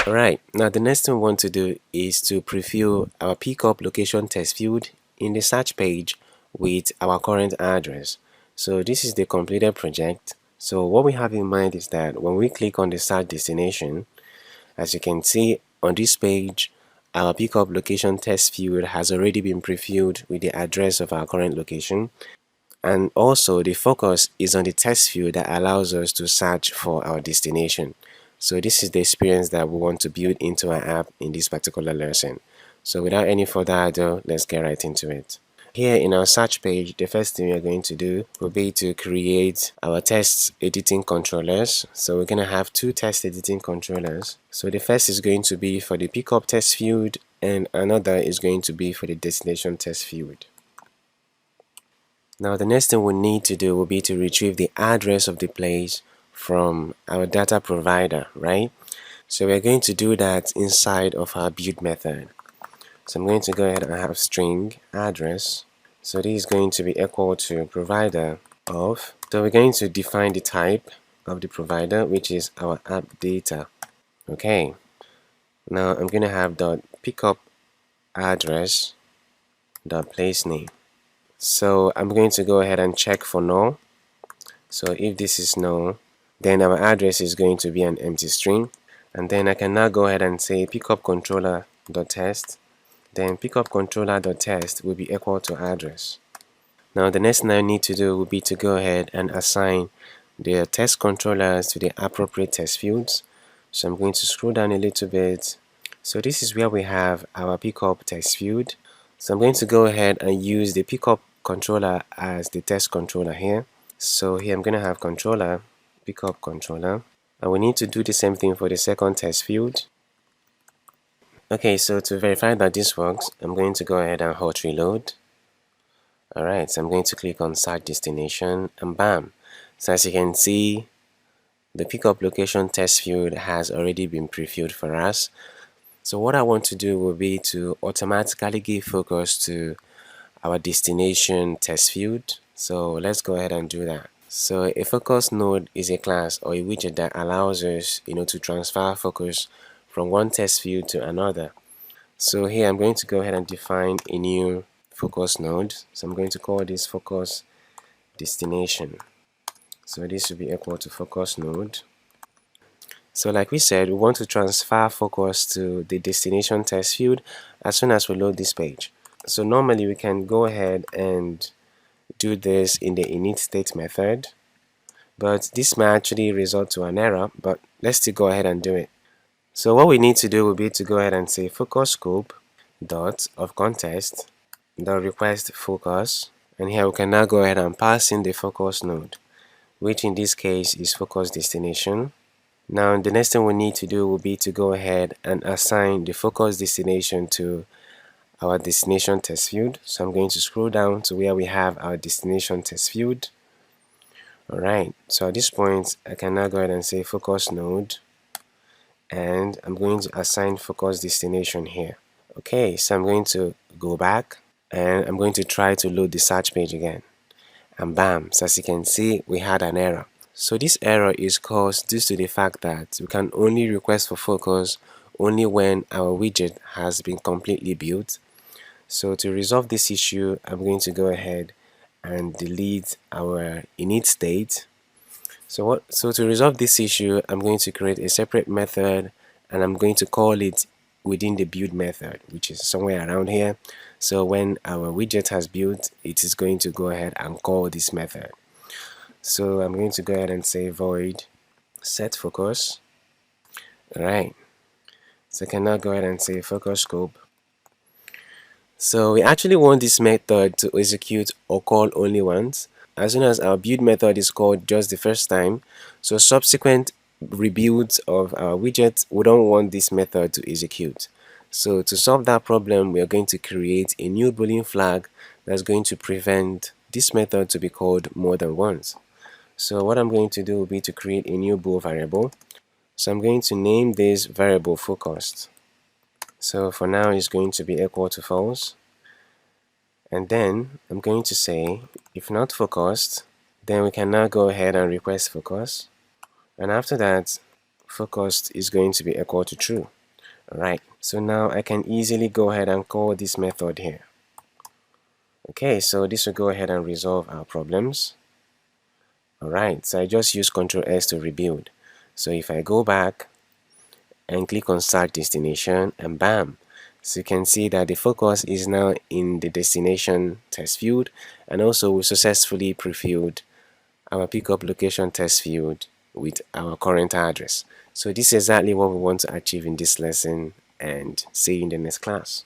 Alright, now the next thing we want to do is to preview our pickup location text field in the search page with our current address. So this is the completed project. So what we have in mind is that when we click on the search destination, as you can see on this page, our pickup location text field has already been previewed with the address of our current location. And also the focus is on the text field that allows us to search for our destination. So this is the experience that we want to build into our app in this particular lesson. So without any further ado, let's get right into it. Here in our search page, the first thing we are going to do will be to create our text editing controllers. So we're going to have two text editing controllers. So the first is going to be for the pickup text field and another is going to be for the destination text field. Now the next thing we need to do will be to retrieve the address of the place from our data provider, right? So we're going to do that inside of our build method. So I'm going to go ahead and have string address. So this is going to be equal to provider of. So we're going to define the type of the provider, which is our app data. Okay. Now I'm going to have dot pickup address dot place name. So I'm going to go ahead and check for null. So if this is null, then our address is going to be an empty string. And then I can now go ahead and say pickup controller.test. Then pickup controller.test will be equal to address. Now the next thing I need to do will be to go ahead and assign the test controllers to the appropriate test fields. So I'm going to scroll down a little bit. So this is where we have our pickup text field. So I'm going to go ahead and use the pickup controller as the test controller here. So here I'm going to have controller, pickup controller, and we need to do the same thing for the second test field. Okay, so to verify that this works, I'm going to go ahead and hot reload. Alright, so I'm going to click on search destination and bam. So as you can see, the pickup location test field has already been previewed for us. So what I want to do will be to automatically give focus to our destination text field. So let's go ahead and do that. So a focus node is a class or a widget that allows us, to transfer focus from one text field to another. So here I'm going to go ahead and define a new focus node. So I'm going to call this focus destination. So this will be equal to focus node. So like we said, we want to transfer focus to the destination text field as soon as we load this page. So normally we can go ahead and do this in the init state method, but this may actually result to an error, but let's still go ahead and do it. So what we need to do will be to go ahead and say focus scope dot of context dot request focus, and here we can now go ahead and pass in the focus node, which in this case is focus destination. Now the next thing we need to do will be to go ahead and assign the focus destination to our destination text field. So I'm going to scroll down to where we have our destination text field. Alright, so at this point I can now go ahead and say focus node, and I'm going to assign focus destination here. Okay, so I'm going to go back and I'm going to try to load the search page again, and bam, so as you can see we had an error. So this error is caused due to the fact that we can only request for focus only when our widget has been completely built. So to resolve this issue, I'm going to go ahead and delete our init state. So to resolve this issue, I'm going to create a separate method and I'm going to call it within the build method, which is somewhere around here. So when our widget has built, it is going to go ahead and call this method. So I'm going to go ahead and say void set focus. Alright, so I can now go ahead and say focus scope. So we actually want this method to execute or call only once. As soon as our build method is called just the first time, so subsequent rebuilds of our widget, we don't want this method to execute. So to solve that problem, we are going to create a new boolean flag that's going to prevent this method to be called more than once. So what I'm going to do will be to create a new bool variable. So I'm going to name this variable focused. So for now it's going to be equal to false. And then I'm going to say if not focused, then we can now go ahead and request focus. And after that, focused is going to be equal to true. Alright, so now I can easily go ahead and call this method here. Okay, so this will go ahead and resolve our problems. Alright, so I just use Ctrl S to rebuild. So if I go back and click on start destination, and bam, so you can see that the focus is now in the destination test field, and also we successfully prefilled our pickup location test field with our current address. So this is exactly what we want to achieve in this lesson, and see you in the next class.